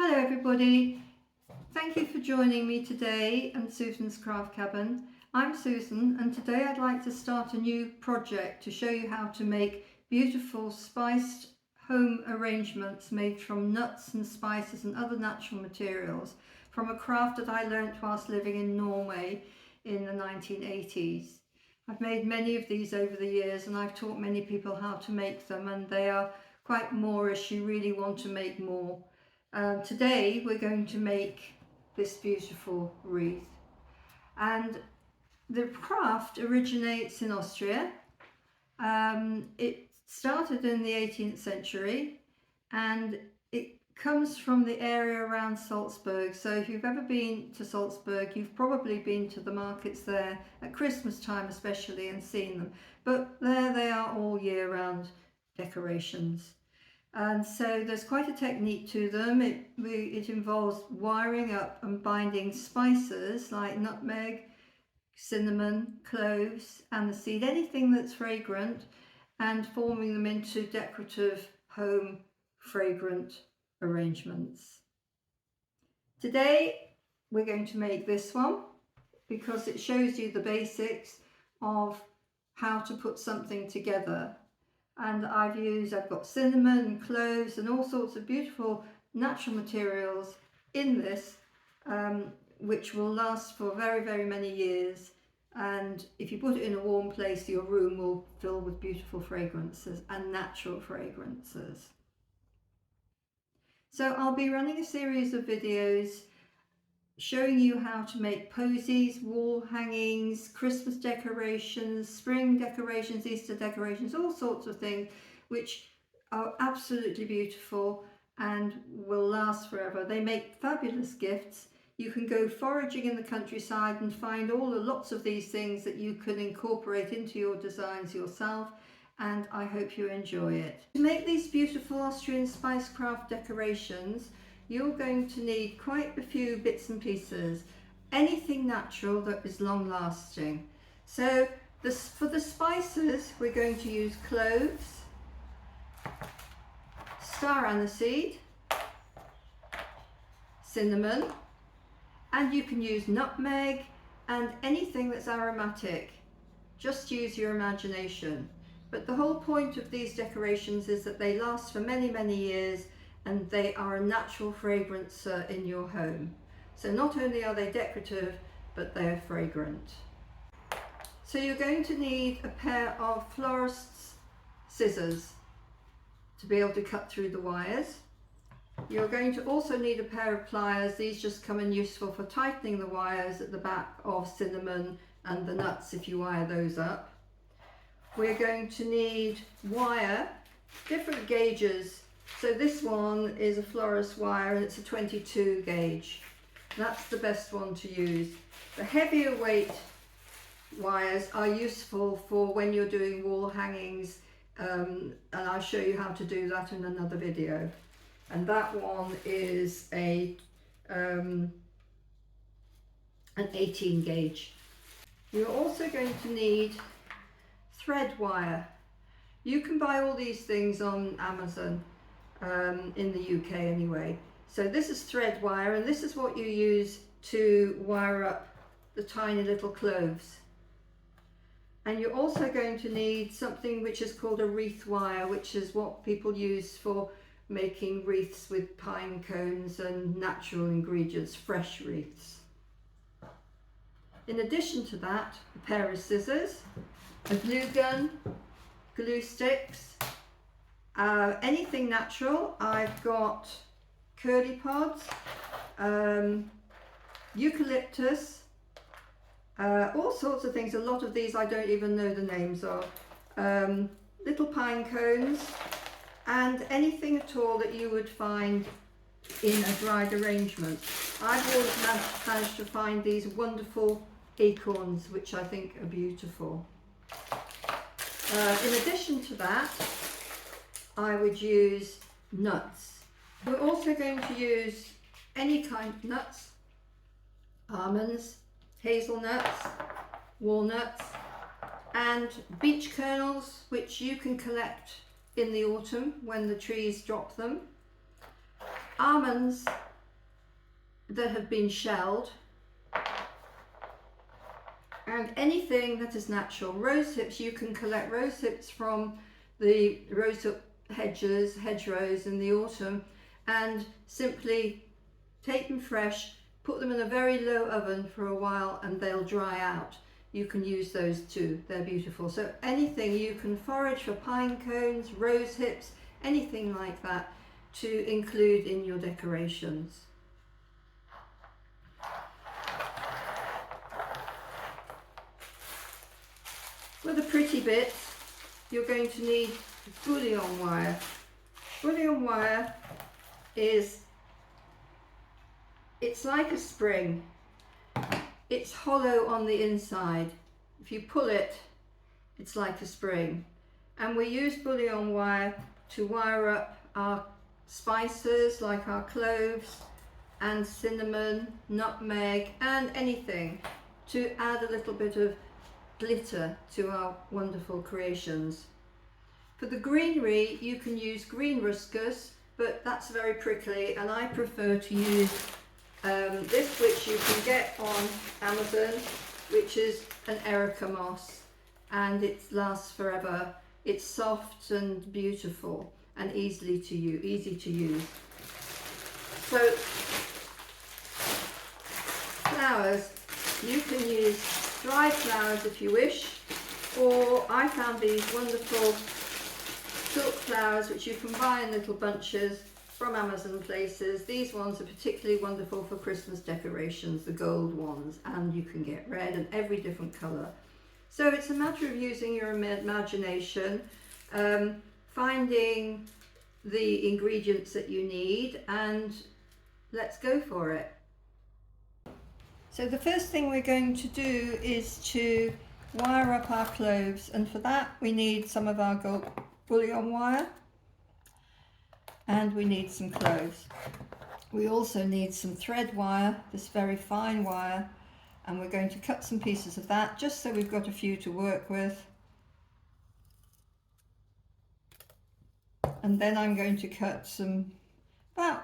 Hello everybody, thank you for joining me today in Susan's Craft Cabin. I'm Susan and today I'd like to start a new project to show you how to make beautiful spiced home arrangements made from nuts and spices and other natural materials from a craft that I learnt whilst living in Norway in the 1980s. I've made many of these over the years and I've taught many people how to make them, and they are quite Moorish. You really want to make more. Today we're going to make this beautiful wreath, and the craft originates in Austria. It started in the 18th century and it comes from the area around Salzburg. So if you've ever been to Salzburg, you've probably been to the markets there at Christmas time especially and seen them, but there they are all year round decorations. And so there's quite a technique to them. It involves wiring up and binding spices like nutmeg, cinnamon, cloves, aniseed, anything that's fragrant, and forming them into decorative home fragrant arrangements. Today we're going to make this one because it shows you the basics of how to put something together. And I've got cinnamon and cloves and all sorts of beautiful natural materials in this, which will last for very, very many years. And if you put it in a warm place, your room will fill with beautiful fragrances and natural fragrances. So I'll be running a series of videos showing you how to make posies, wall hangings, Christmas decorations, spring decorations, Easter decorations, all sorts of things which are absolutely beautiful and will last forever. They make fabulous gifts. You can go foraging in the countryside and find lots of these things that you can incorporate into your designs yourself, and I hope you enjoy it. To make these beautiful Austrian spice craft decorations, you're going to need quite a few bits and pieces, anything natural that is long lasting. So for the spices, we're going to use cloves, star aniseed, cinnamon, and you can use nutmeg and anything that's aromatic. Just use your imagination. But the whole point of these decorations is that they last for many, many years, and they are a natural fragrance in your home. So not only are they decorative, but they're fragrant. So you're going to need a pair of florist's scissors to be able to cut through the wires. You're going to also need a pair of pliers. These just come in useful for tightening the wires at the back of cinnamon and the nuts if you wire those up. We're going to need wire, different gauges. So this one is a florist wire and it's a 22 gauge. That's the best one to use. The heavier weight wires are useful for when you're doing wall hangings, and I'll show you how to do that in another video. And that one is an 18 gauge. You're also going to need thread wire. You can buy all these things on Amazon. In the UK anyway. So this is thread wire, and this is what you use to wire up the tiny little cloves. And you're also going to need something which is called a wreath wire, which is what people use for making wreaths with pine cones and natural ingredients, fresh wreaths. In addition to that, a pair of scissors, a glue gun, glue sticks, anything natural. I've got curly pods, eucalyptus, all sorts of things. A lot of these I don't even know the names of. Little pine cones, and anything at all that you would find in a dried arrangement. I've always managed to find these wonderful acorns, which I think are beautiful. In addition to that, I would use nuts. We're also going to use any kind of nuts, almonds, hazelnuts, walnuts, and beech kernels, which you can collect in the autumn when the trees drop them. Almonds that have been shelled, and anything that is natural. Rose hips, you can collect rose hips from the rosehip hedgerows in the autumn, and simply take them fresh, put them in a very low oven for a while, and they'll dry out. You can use those too, they're beautiful. So anything you can forage for, pine cones, rose hips, anything like that to include in your decorations. For the pretty bits, you're going to need bouillon wire. Bouillon wire it's like a spring. It's hollow on the inside. If you pull it, it's like a spring. And we use bouillon wire to wire up our spices like our cloves and cinnamon, nutmeg, and anything to add a little bit of glitter to our wonderful creations. For the greenery, you can use green ruscus, but that's very prickly, and I prefer to use this, which you can get on Amazon, which is an erica moss, and it lasts forever. It's soft and beautiful and easy to use. So flowers, you can use dried flowers if you wish, or I found these wonderful silk flowers which you can buy in little bunches from Amazon places. These ones are particularly wonderful for Christmas decorations, the gold ones, and you can get red and every different colour. So it's a matter of using your imagination, finding the ingredients that you need, and let's go for it. So the first thing we're going to do is to wire up our cloves, and for that we need some of our gold bouillon wire, and we need some cloves. We also need some thread wire, this very fine wire, and we're going to cut some pieces of that just so we've got a few to work with. And then I'm going to cut some, about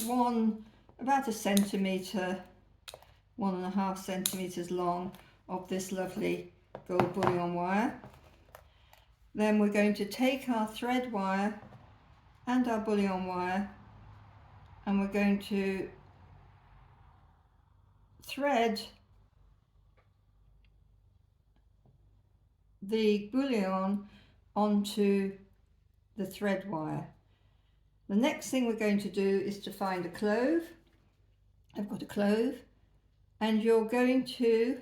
a centimetre, 1.5 centimetres long of this lovely gold bouillon wire. Then we're going to take our thread wire and our bouillon wire, and we're going to thread the bouillon onto the thread wire. The next thing we're going to do is to find a clove. I've got a clove, and you're going to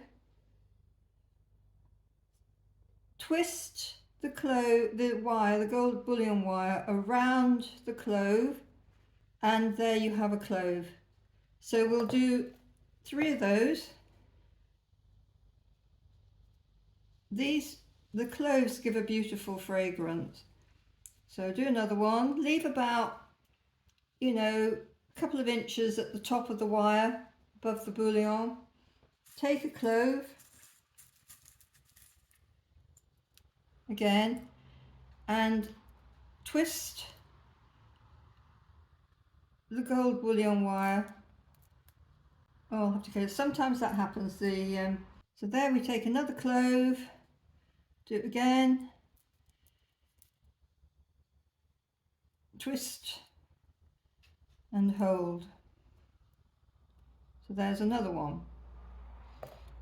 twist the gold bouillon wire around the clove, and there you have a clove. So we'll do 3 of those. The cloves give a beautiful fragrance. So do another one. Leave about, a couple of inches at the top of the wire above the bouillon. Take a clove again and twist the gold bouillon wire. Oh, I'll have to go. Sometimes that happens. So there we take another clove, do it again, twist and hold. So there's another one.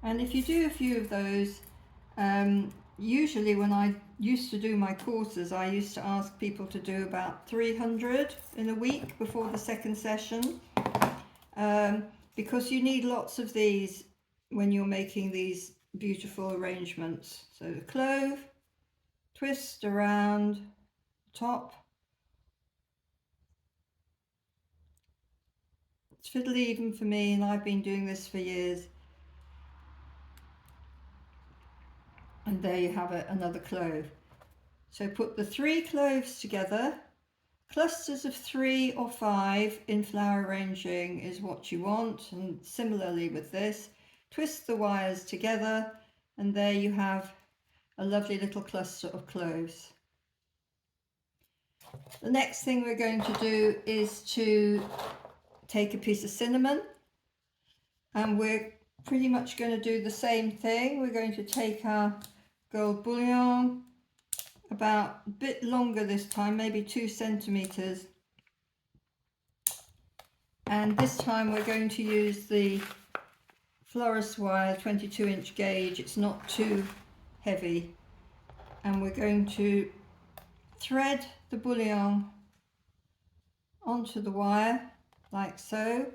And if you do a few of those, usually when I used to do my courses, I used to ask people to do about 300 in a week before the second session, because you need lots of these when you're making these beautiful arrangements. So the clove, twist around top. It's fiddly even for me, and I've been doing this for years. And there you have it, another clove. So put the 3 cloves together. Clusters of 3 or 5 in flower arranging is what you want, and similarly with this. Twist the wires together, and there you have a lovely little cluster of cloves. The next thing we're going to do is to take a piece of cinnamon, And we're pretty much going to do the same thing. We're going to take our gold bouillon, about a bit longer this time, maybe 2 centimeters. And this time we're going to use the florist wire 22-inch gauge. It's not too heavy. And we're going to thread the bouillon onto the wire like so,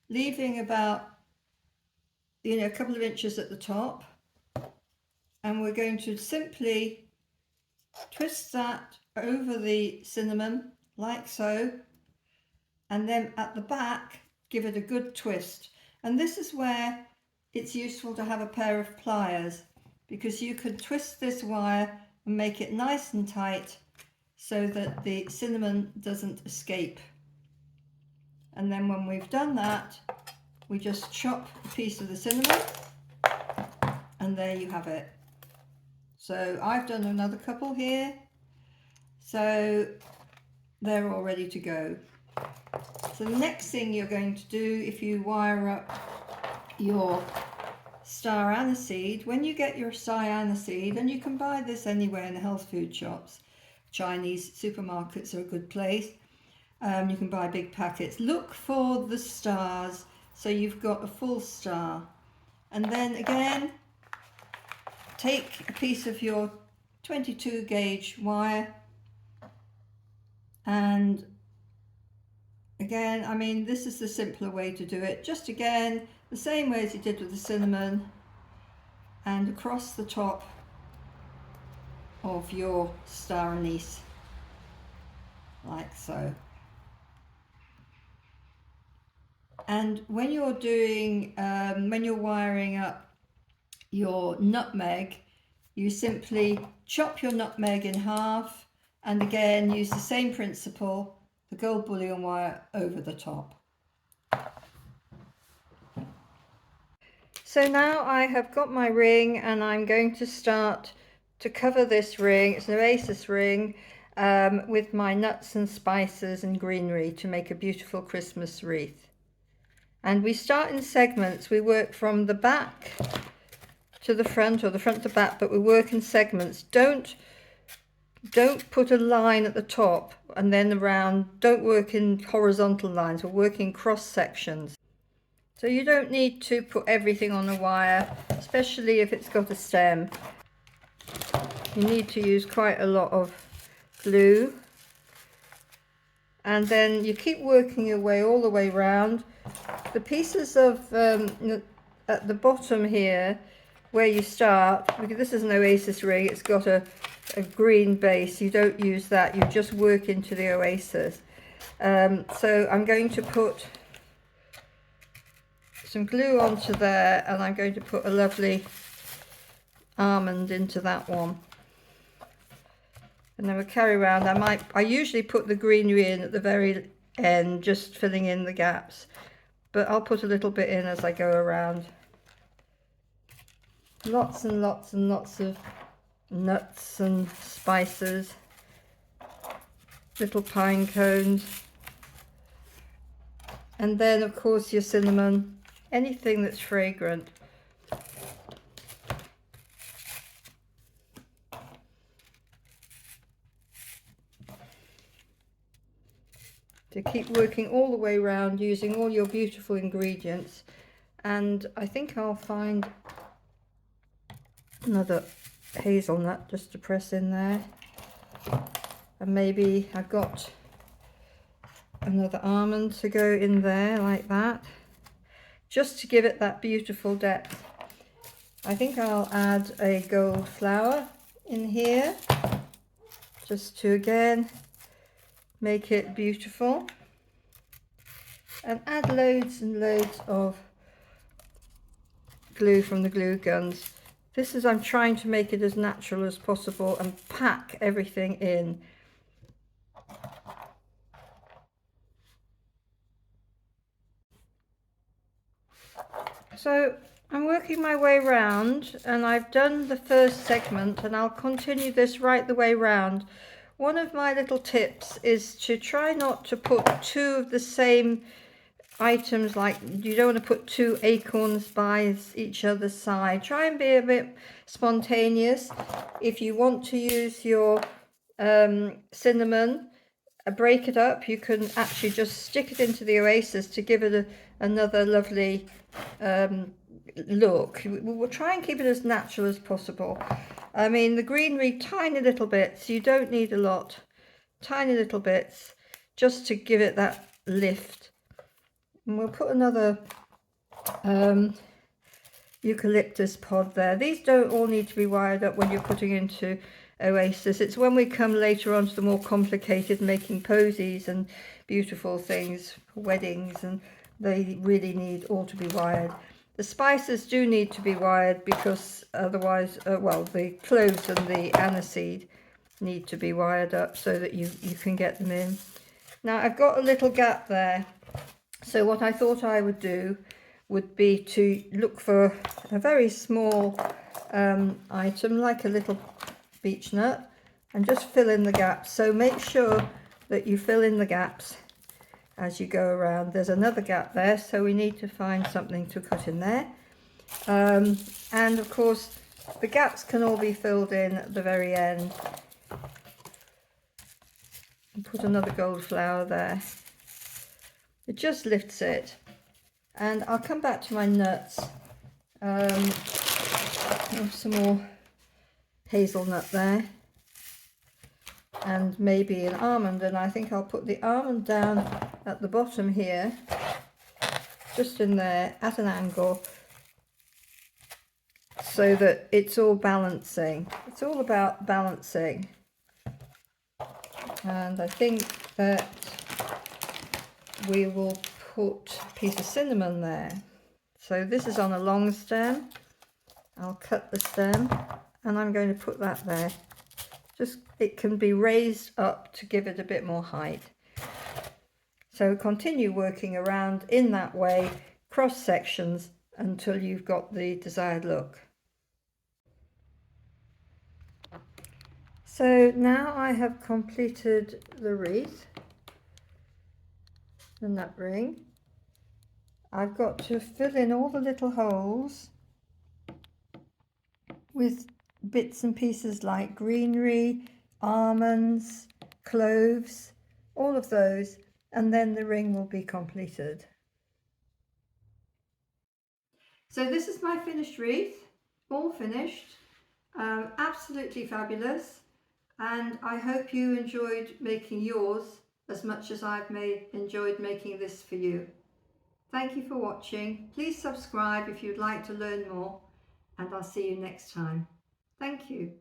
leaving about a couple of inches at the top. And we're going to simply twist that over the cinnamon like so, and then at the back give it a good twist. And this is where it's useful to have a pair of pliers, because you can twist this wire and make it nice and tight so that the cinnamon doesn't escape. And then when we've done that, we just chop a piece of the cinnamon, and there you have it. So I've done another couple here, so they're all ready to go. So the next thing you're going to do, if you wire up your star aniseed, when you get your star aniseed, and you can buy this anywhere in the health food shops, Chinese supermarkets are a good place, you can buy big packets. Look for the stars so you've got a full star, and then again take a piece of your 22 gauge wire, and again, I mean, this is the simpler way to do it. Just again, the same way as you did with the cinnamon, and across the top of your star anise, like so. And when you're doing, when you're wiring up your nutmeg, you simply chop your nutmeg in half, and again use the same principle, the gold bouillon wire over the top. So now I have got my ring, and I'm going to start to cover this ring. It's an oasis ring with my nuts and spices and greenery to make a beautiful Christmas wreath. And we start in segments. We work from the back to the front, or the front to back, but we work in segments. Don't put a line at the top and then around. Don't work in horizontal lines. We're working cross sections. So you don't need to put everything on a wire, especially if it's got a stem. You need to use quite a lot of glue. And then you keep working your way all the way around. The pieces of at the bottom here, where you start, because this is an oasis ring, it's got a green base. You don't use that, you just work into the oasis. So I'm going to put some glue onto there, and I'm going to put a lovely almond into that one. And then we'll carry around. I usually put the greenery in at the very end, just filling in the gaps, but I'll put a little bit in as I go around. Lots and lots and lots of nuts and spices, little pine cones, and then of course your cinnamon, anything that's fragrant. To keep working all the way around using all your beautiful ingredients. And I think I'll find another hazelnut just to press in there, and maybe I've got another almond to go in there like that, just to give it that beautiful depth. I think I'll add a gold flower in here just to again make it beautiful, and add loads and loads of glue from the glue guns. This is, I'm trying to make it as natural as possible and pack everything in. So I'm working my way round, and I've done the first segment, and I'll continue this right the way round. One of my little tips is to try not to put two of the same items, like you don't want to put 2 acorns by each other's side. Try and be a bit spontaneous. If you want to use your cinnamon, break it up, you can actually just stick it into the oasis to give it another lovely look. We'll try and keep it as natural as possible. I mean, the greenery, tiny little bits, you don't need a lot, tiny little bits, just to give it that lift. And we'll put another eucalyptus pod there. These don't all need to be wired up when you're putting into oasis. It's when we come later on to the more complicated, making posies and beautiful things for weddings, and they really need all to be wired. The spices do need to be wired because otherwise, well, the cloves and the aniseed need to be wired up so that you can get them in. Now I've got a little gap there, so what I thought I would do would be to look for a very small item, like a little beech nut, and just fill in the gaps. So make sure that you fill in the gaps as you go around. There's another gap there, so we need to find something to cut in there. And of course, the gaps can all be filled in at the very end. And put another gold flower there. It just lifts it. And I'll come back to my nuts. Have some more hazelnut there, and maybe an almond, and I think I'll put the almond down at the bottom here, just in there at an angle, so that it's all balancing. It's all about balancing. And I think that we will put a piece of cinnamon there. So this is on a long stem. I'll cut the stem and I'm going to put that there. Just, it can be raised up to give it a bit more height. So continue working around in that way, cross sections, until you've got the desired look. So now I have completed the wreath, the nut ring. I've got to fill in all the little holes with bits and pieces like greenery, almonds, cloves, all of those, and then the ring will be completed. So this is my finished wreath, all finished, absolutely fabulous, and I hope you enjoyed making yours as much as I've enjoyed making this for you. Thank you for watching. Please subscribe if you'd like to learn more, and I'll see you next time. Thank you.